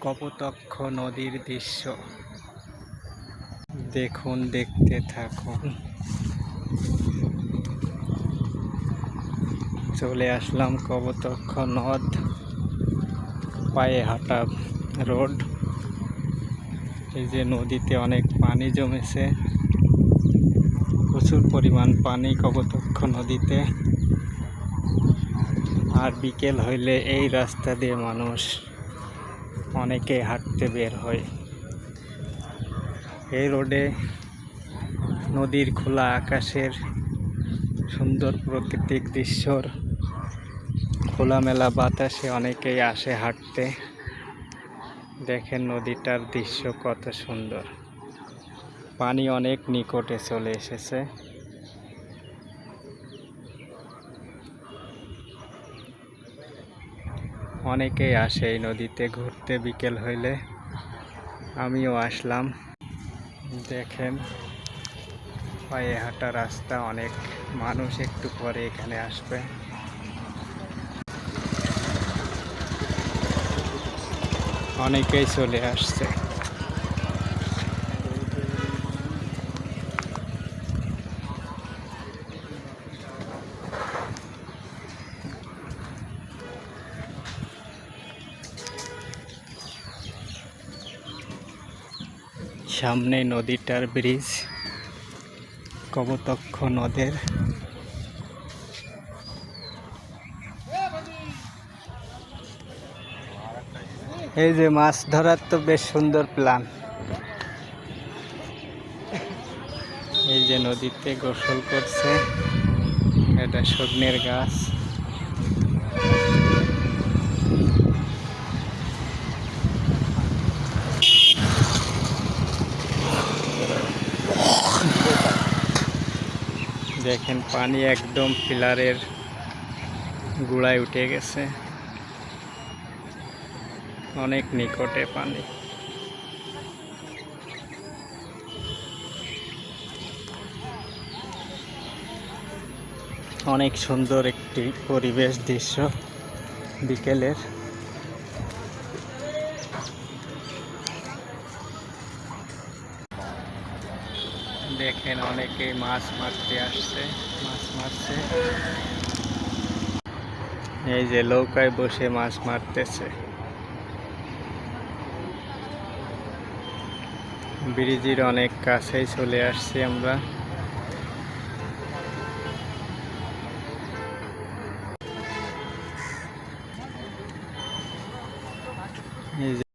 কপোতাক্ষ নদীর দৃশ্য দেখুন, দেখতে থাকুন। চলে আসলাম কপোতাক্ষ নদ, পায়ে হাঁটা রোড। এই যে নদীতে অনেক পানি জমেছে, প্রচুর পরিমাণ পানি কপোতাক্ষ নদীতে। আর বিকেল হইলে এই রাস্তা দিয়ে মানুষ অনেকে হাঁটতে বের হয়। এই রোডে নদীর খোলা আকাশের সুন্দর প্রাকৃতিক দৃশ্যর খোলামেলা বাতাসে অনেকেই আসে হাঁটতে। দেখেন নদীটার দৃশ্য কত সুন্দর, পানি অনেক নিকটে চলে এসেছে। অনেকেই আসে এই নদীতে ঘুরতে বিকেল হইলে, আমিও আসলাম। দেখেন পায়ে হাঁটা রাস্তা, অনেক মানুষ একটু পরে এখানে আসবে। অনেকেই চলে আসছে। সামনে নদীটার ব্রিজ, কপোতাক্ষ নদের। এই যে মাছ ধরার তো বেশ সুন্দর প্ল্যান। এই যে নদীতে গোসল করছে, এটা সজনের গাছ। দেখেন পানি একদম পিলারের গোড়ায় উঠে গেছে, অনেক নিকটে পানি। অনেক সুন্দর একটি পরিবেশ দৃশ্য বিকেলের। দেখেন অনেকেই মাছ মারতে আসছে, মাছ মারছে। এই যে নৌকায় বসে মাছ মারতেছে। ব্রিজের অনেক কাছেই চলে আসছি আমরা। এই যে